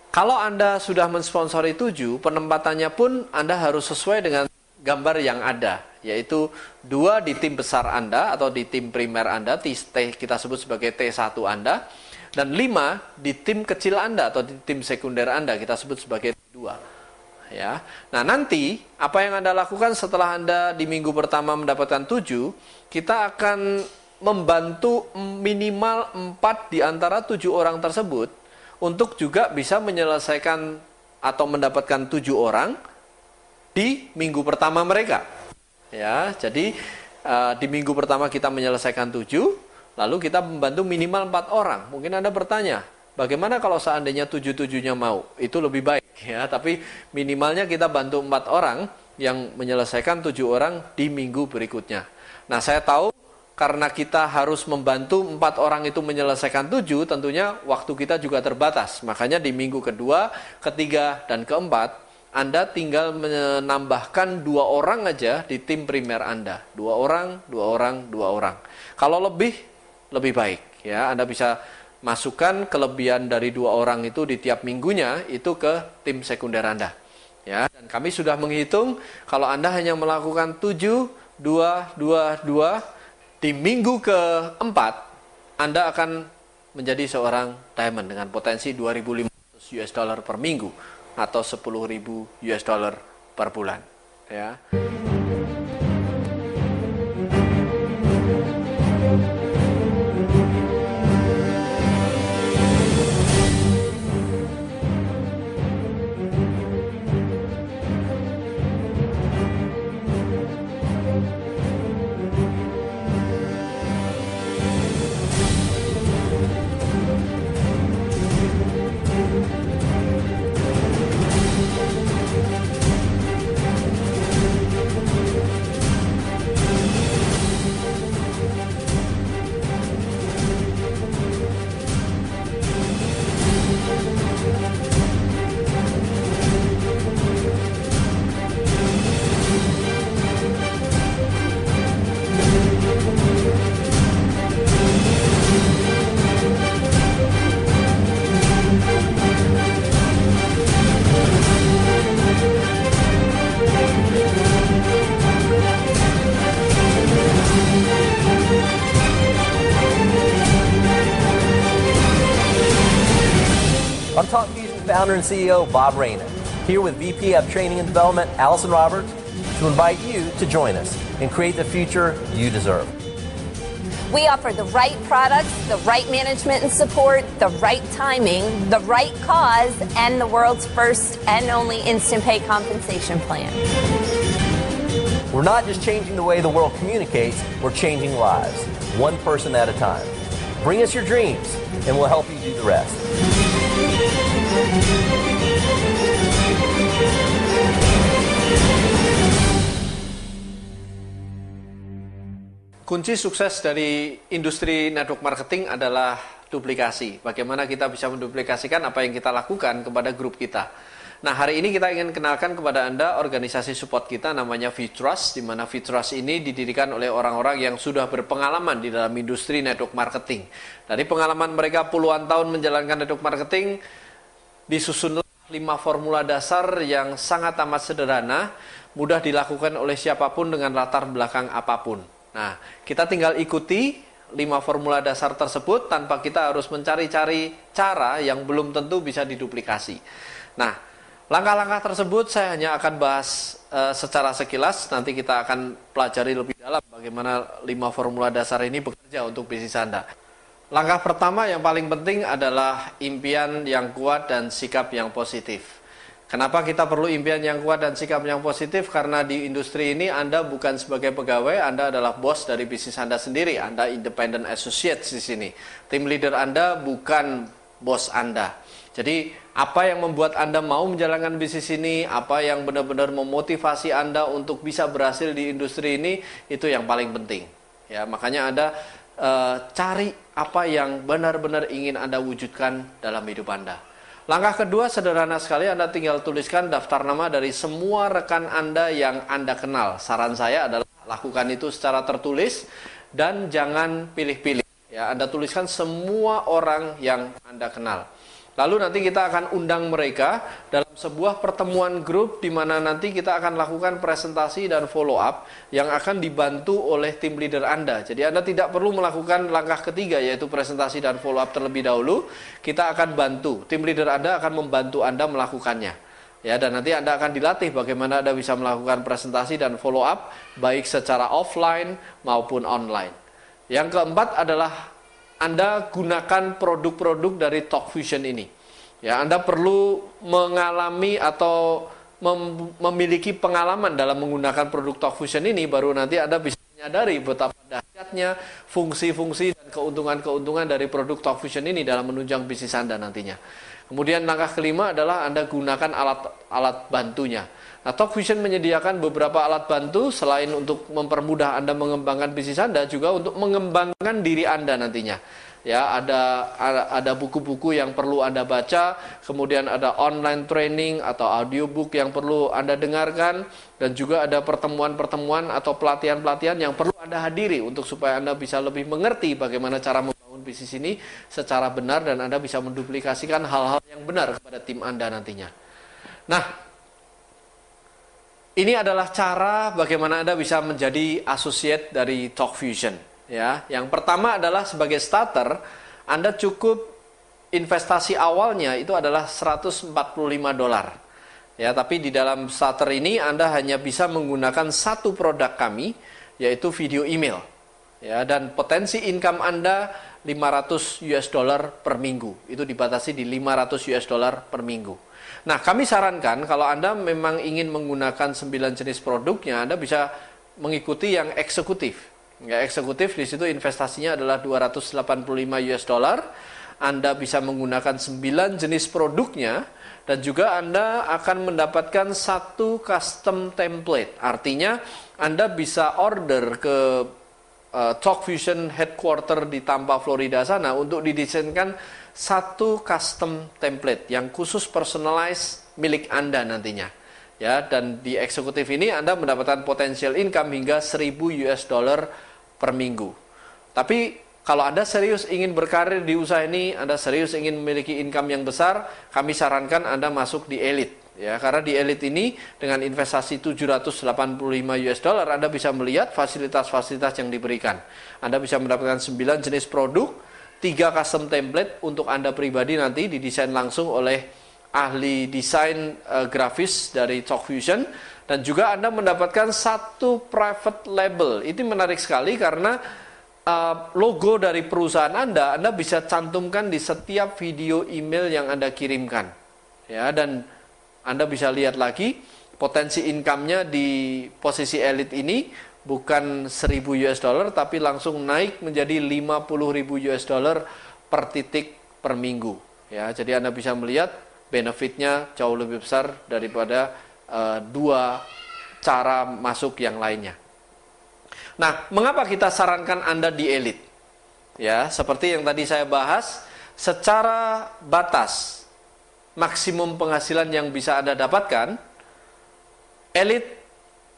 kalau Anda sudah mensponsori 7, penempatannya pun Anda harus sesuai dengan gambar yang ada, yaitu 2 di tim besar Anda atau di tim primer Anda, kita sebut sebagai T1 Anda, dan 5 di tim kecil Anda atau di tim sekunder Anda, kita sebut sebagai T2. Ya. Nah, nanti apa yang Anda lakukan setelah Anda di minggu pertama mendapatkan 7, kita akan membantu minimal 4 di antara 7 orang tersebut untuk juga bisa menyelesaikan atau mendapatkan 7 orang di minggu pertama mereka. Ya, jadi di minggu pertama kita menyelesaikan 7, lalu kita membantu minimal 4 orang. Mungkin Anda bertanya, bagaimana kalau seandainya 7-7-nya mau? Itu lebih baik ya, tapi minimalnya kita bantu 4 orang yang menyelesaikan 7 orang di minggu berikutnya. Nah, saya tahu karena kita harus membantu 4 orang itu menyelesaikan 7, tentunya waktu kita juga terbatas. Makanya di minggu kedua, ketiga, dan keempat, Anda tinggal menambahkan 2 orang aja di tim primer Anda. 2 orang, 2 orang, 2 orang. Kalau lebih baik ya, Anda bisa masukkan kelebihan dari 2 orang itu di tiap minggunya itu ke tim sekunder Anda. Ya, dan kami sudah menghitung kalau Anda hanya melakukan 7, 2, 2, 2 di minggu keempat, Anda akan menjadi seorang diamond dengan potensi $2.500 per minggu atau $10.000 per bulan. Ya. I'm Talk Fusion founder and CEO Bob Reyna, here with VP of Training and Development Allison Roberts, to invite you to join us and create the future you deserve. We offer the right products, the right management and support, the right timing, the right cause, and the world's first and only instant pay compensation plan. We're not just changing the way the world communicates, we're changing lives, one person at a time. Bring us your dreams, and we'll help you do the rest. Kunci sukses dari industri network marketing adalah duplikasi. Bagaimana kita bisa menduplikasikan apa yang kita lakukan kepada grup kita. Nah, hari ini kita ingin kenalkan kepada Anda organisasi support kita namanya V-Trust, di mana V-Trust ini didirikan oleh orang-orang yang sudah berpengalaman di dalam industri network marketing. Dari pengalaman mereka puluhan tahun menjalankan network marketing, disusunlah 5 formula dasar yang sangat amat sederhana, mudah dilakukan oleh siapapun dengan latar belakang apapun. Nah, kita tinggal ikuti 5 formula dasar tersebut tanpa kita harus mencari-cari cara yang belum tentu bisa diduplikasi. Nah, langkah-langkah tersebut saya hanya akan bahas secara sekilas. Nanti kita akan pelajari lebih dalam bagaimana 5 formula dasar ini bekerja untuk bisnis Anda. Langkah pertama yang paling penting adalah impian yang kuat dan sikap yang positif. Kenapa kita perlu impian yang kuat dan sikap yang positif? Karena di industri ini Anda bukan sebagai pegawai, Anda adalah bos dari bisnis Anda sendiri. Anda independent associates di sini. Tim leader Anda bukan bos Anda. Jadi apa yang membuat Anda mau menjalankan bisnis ini, apa yang benar-benar memotivasi Anda untuk bisa berhasil di industri ini, itu yang paling penting. Ya, makanya Anda cari apa yang benar-benar ingin Anda wujudkan dalam hidup Anda. Langkah kedua sederhana sekali, Anda tinggal tuliskan daftar nama dari semua rekan Anda yang Anda kenal. Saran saya adalah lakukan itu secara tertulis dan jangan pilih-pilih. Ya, Anda tuliskan semua orang yang Anda kenal. Lalu nanti kita akan undang mereka dalam sebuah pertemuan grup di mana nanti kita akan lakukan presentasi dan follow up yang akan dibantu oleh tim leader Anda. Jadi Anda tidak perlu melakukan langkah ketiga yaitu presentasi dan follow up terlebih dahulu. Kita akan bantu, tim leader Anda akan membantu Anda melakukannya. Ya, dan nanti Anda akan dilatih bagaimana Anda bisa melakukan presentasi dan follow up baik secara offline maupun online. Yang keempat adalah Anda gunakan produk-produk dari TalkFusion ini. Ya, Anda perlu mengalami atau memiliki pengalaman dalam menggunakan produk TalkFusion ini, baru nanti Anda bisa menyadari betapa dahsyatnya fungsi-fungsi dan keuntungan-keuntungan dari produk TalkFusion ini dalam menunjang bisnis Anda nantinya. Kemudian langkah kelima adalah Anda gunakan alat bantunya. Nah, TalkFusion menyediakan beberapa alat bantu selain untuk mempermudah Anda mengembangkan bisnis Anda, juga untuk mengembangkan diri Anda nantinya. Ya, ada buku-buku yang perlu Anda baca, kemudian ada online training atau audiobook yang perlu Anda dengarkan, dan juga ada pertemuan-pertemuan atau pelatihan-pelatihan yang perlu Anda hadiri untuk supaya Anda bisa lebih mengerti bagaimana cara membangun bisnis ini secara benar dan Anda bisa menduplikasikan hal-hal yang benar kepada tim Anda nantinya. Nah, ini adalah cara bagaimana Anda bisa menjadi associate dari TalkFusion. Ya, yang pertama adalah sebagai starter, Anda cukup investasi awalnya itu adalah $145. Ya, tapi di dalam starter ini Anda hanya bisa menggunakan satu produk kami, yaitu video email. Ya, dan potensi income Anda $500 per minggu. Itu dibatasi di $500 per minggu. Nah, kami sarankan kalau Anda memang ingin menggunakan 9 jenis produknya, Anda bisa mengikuti yang eksekutif. Ya, eksekutif di situ investasinya adalah $285. Anda bisa menggunakan 9 jenis produknya dan juga Anda akan mendapatkan satu custom template. Artinya Anda bisa order ke TalkFusion headquarter di Tampa, Florida sana untuk didesainkan satu custom template yang khusus personalized milik Anda nantinya. Ya, dan di eksekutif ini Anda mendapatkan potensial income hingga $1.000 per minggu. Tapi kalau Anda serius ingin berkarir di usaha ini, Anda serius ingin memiliki income yang besar, kami sarankan Anda masuk di Elite. Ya, karena di Elite ini dengan investasi $785 Anda bisa melihat fasilitas-fasilitas yang diberikan. Anda bisa mendapatkan 9 jenis produk, 3 custom template untuk Anda pribadi nanti didesain langsung oleh ahli desain grafis dari TalkFusion, dan juga Anda mendapatkan satu private label. Itu menarik sekali karena logo dari perusahaan Anda bisa cantumkan di setiap video email yang Anda kirimkan. Ya, dan Anda bisa lihat lagi potensi income-nya di posisi Elite ini bukan $1.000 tapi langsung naik menjadi $50.000 per titik per minggu. Ya, jadi Anda bisa melihat benefitnya jauh lebih besar daripada dua cara masuk yang lainnya. Nah, mengapa kita sarankan Anda di Elite? Ya, seperti yang tadi saya bahas, secara batas maksimum penghasilan yang bisa Anda dapatkan, Elite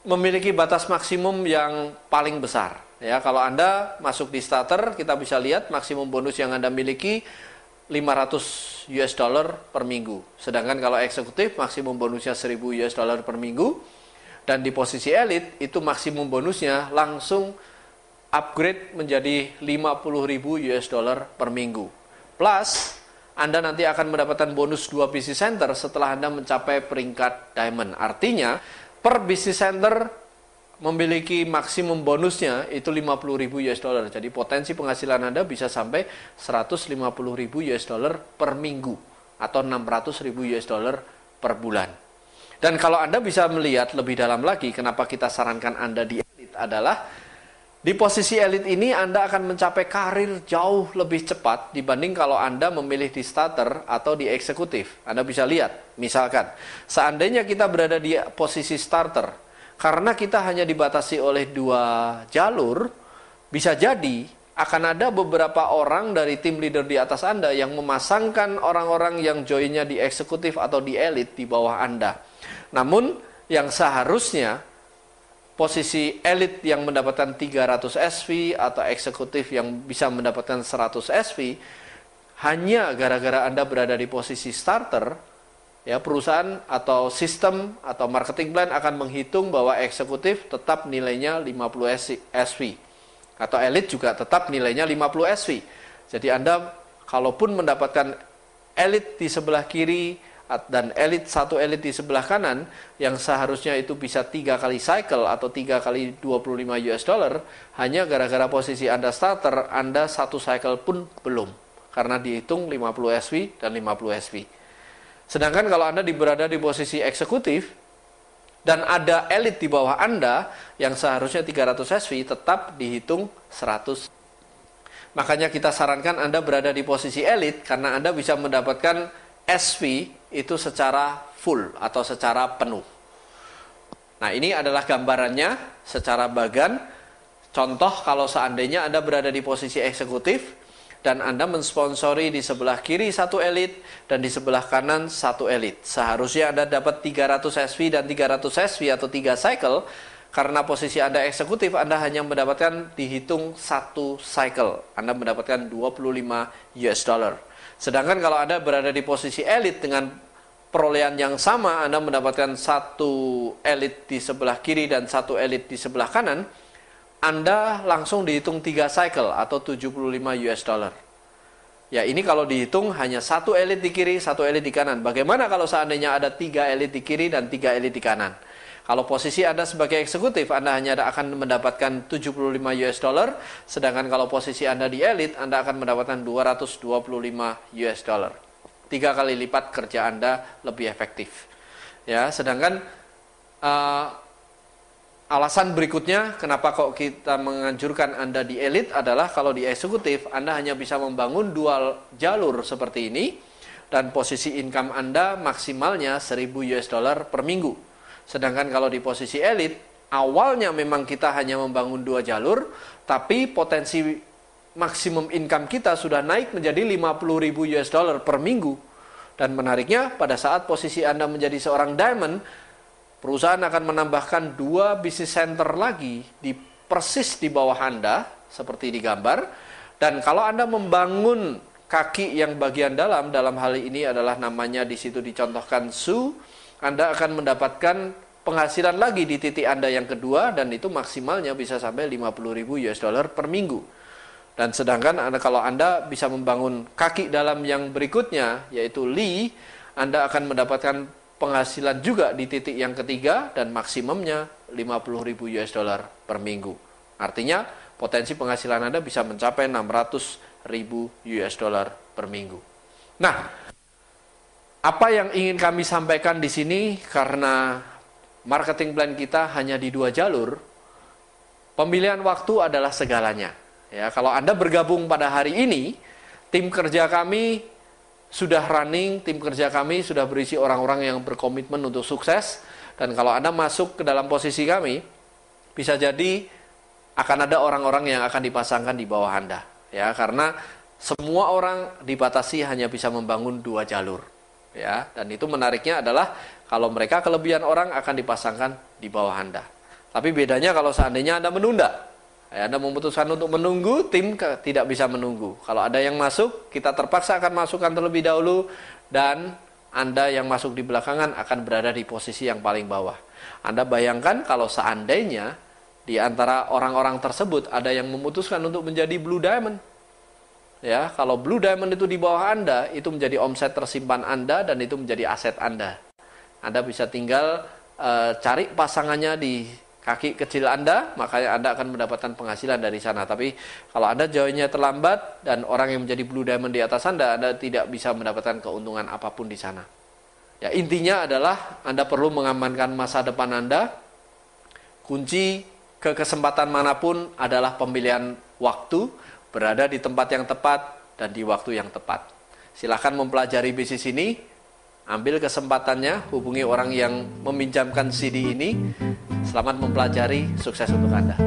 memiliki batas maksimum yang paling besar. Ya, kalau Anda masuk di starter, kita bisa lihat maksimum bonus yang Anda miliki $500 per minggu. Sedangkan kalau eksekutif maksimum bonusnya $1.000 per minggu, dan di posisi Elite itu maksimum bonusnya langsung upgrade menjadi $50.000 per minggu. Plus Anda nanti akan mendapatkan bonus 2 business center setelah Anda mencapai peringkat Diamond. Artinya per business center memiliki maksimum bonusnya itu $50.000. Jadi potensi penghasilan Anda bisa sampai $150.000 per minggu atau $600.000 per bulan. Dan kalau Anda bisa melihat lebih dalam lagi, kenapa kita sarankan Anda di Elite adalah di posisi Elite ini Anda akan mencapai karir jauh lebih cepat dibanding kalau Anda memilih di starter atau di eksekutif. Anda bisa lihat, misalkan seandainya kita berada di posisi starter, karena kita hanya dibatasi oleh 2 jalur, bisa jadi akan ada beberapa orang dari tim leader di atas Anda yang memasangkan orang-orang yang joinnya di eksekutif atau di elit di bawah Anda. Namun yang seharusnya posisi elit yang mendapatkan 300 SV atau eksekutif yang bisa mendapatkan 100 SV, hanya gara-gara Anda berada di posisi starter, ya, perusahaan atau sistem atau marketing plan akan menghitung bahwa eksekutif tetap nilainya 50 SV. Atau elit juga tetap nilainya 50 SV. Jadi Anda kalaupun mendapatkan elit di sebelah kiri dan satu elit di sebelah kanan, yang seharusnya itu bisa 3 kali cycle atau 3 kali 25 US dollar, hanya gara-gara posisi Anda starter, Anda 1 cycle pun belum. Karena dihitung 50 SV dan 50 SV. Sedangkan kalau Anda berada di posisi eksekutif, dan ada elit di bawah Anda yang seharusnya 300 SV, tetap dihitung 100. Makanya kita sarankan Anda berada di posisi elit karena Anda bisa mendapatkan SV itu secara full atau secara penuh. Nah, ini adalah gambarannya secara bagan. Contoh kalau seandainya Anda berada di posisi eksekutif dan Anda mensponsori di sebelah kiri 1 elit dan di sebelah kanan 1 elit. Seharusnya Anda dapat 300 SV dan 300 SV atau 3 cycle. Karena posisi Anda eksekutif, Anda hanya mendapatkan dihitung 1 cycle. Anda mendapatkan 25 US dollar. Sedangkan kalau Anda berada di posisi elit dengan perolehan yang sama, Anda mendapatkan 1 elit di sebelah kiri dan 1 elit di sebelah kanan, Anda langsung dihitung 3 cycle atau 75 US dollar. Ya, ini kalau dihitung hanya 1 elit di kiri, 1 elit di kanan. Bagaimana kalau seandainya ada 3 elit di kiri dan 3 elit di kanan? Kalau posisi Anda sebagai eksekutif, Anda hanya akan mendapatkan 75 US dollar. Sedangkan kalau posisi Anda di elit, Anda akan mendapatkan 225 US dollar. 3 kali lipat kerja Anda lebih efektif. Ya, sedangkan alasan berikutnya kenapa kok kita menganjurkan Anda di elit adalah kalau di eksekutif Anda hanya bisa membangun dual jalur seperti ini dan posisi income Anda maksimalnya 1000 US dollar per minggu. Sedangkan kalau di posisi elit awalnya memang kita hanya membangun 2 jalur, tapi potensi maksimum income kita sudah naik menjadi 50.000 US dollar per minggu. Dan menariknya pada saat posisi Anda menjadi seorang diamond, perusahaan akan menambahkan 2 business center lagi persis di bawah Anda, seperti di gambar. Dan kalau Anda membangun kaki yang bagian dalam hal ini adalah namanya di situ dicontohkan SU, Anda akan mendapatkan penghasilan lagi di titik Anda yang kedua, dan itu maksimalnya bisa sampai 50.000 US dollar per minggu. Dan sedangkan kalau Anda bisa membangun kaki dalam yang berikutnya, yaitu Lee, Anda akan mendapatkan penghasilan juga di titik yang ketiga dan maksimumnya 50.000 US dollar per minggu. Artinya potensi penghasilan Anda bisa mencapai 600.000 US dollar per minggu. Nah, apa yang ingin kami sampaikan di sini, karena marketing plan kita hanya di 2 jalur, pemilihan waktu adalah segalanya. Ya, kalau Anda bergabung pada hari ini, tim kerja kami sudah running, tim kerja kami sudah berisi orang-orang yang berkomitmen untuk sukses. Dan kalau Anda masuk ke dalam posisi kami, bisa jadi akan ada orang-orang yang akan dipasangkan di bawah Anda. Ya, karena semua orang dibatasi hanya bisa membangun 2 jalur. Ya, dan itu menariknya adalah kalau mereka kelebihan orang akan dipasangkan di bawah Anda. Tapi bedanya kalau seandainya Anda menunda. Anda memutuskan untuk menunggu, tim tidak bisa menunggu. Kalau ada yang masuk, kita terpaksa akan masukkan terlebih dahulu, dan Anda yang masuk di belakangan akan berada di posisi yang paling bawah. Anda bayangkan kalau seandainya di antara orang-orang tersebut ada yang memutuskan untuk menjadi Blue Diamond. Ya, kalau Blue Diamond itu di bawah Anda, itu menjadi omset tersimpan Anda dan itu menjadi aset Anda. Anda bisa tinggal cari pasangannya di kaki kecil Anda, makanya Anda akan mendapatkan penghasilan dari sana. Tapi kalau Anda joinnya terlambat dan orang yang menjadi Blue Diamond di atas Anda tidak bisa mendapatkan keuntungan apapun di sana. Ya, intinya adalah Anda perlu mengamankan masa depan Anda. Kunci ke kesempatan manapun adalah pemilihan waktu, berada di tempat yang tepat dan di waktu yang tepat. Silahkan mempelajari bisnis ini, ambil kesempatannya, hubungi orang yang meminjamkan CD ini. Selamat mempelajari, sukses untuk Anda.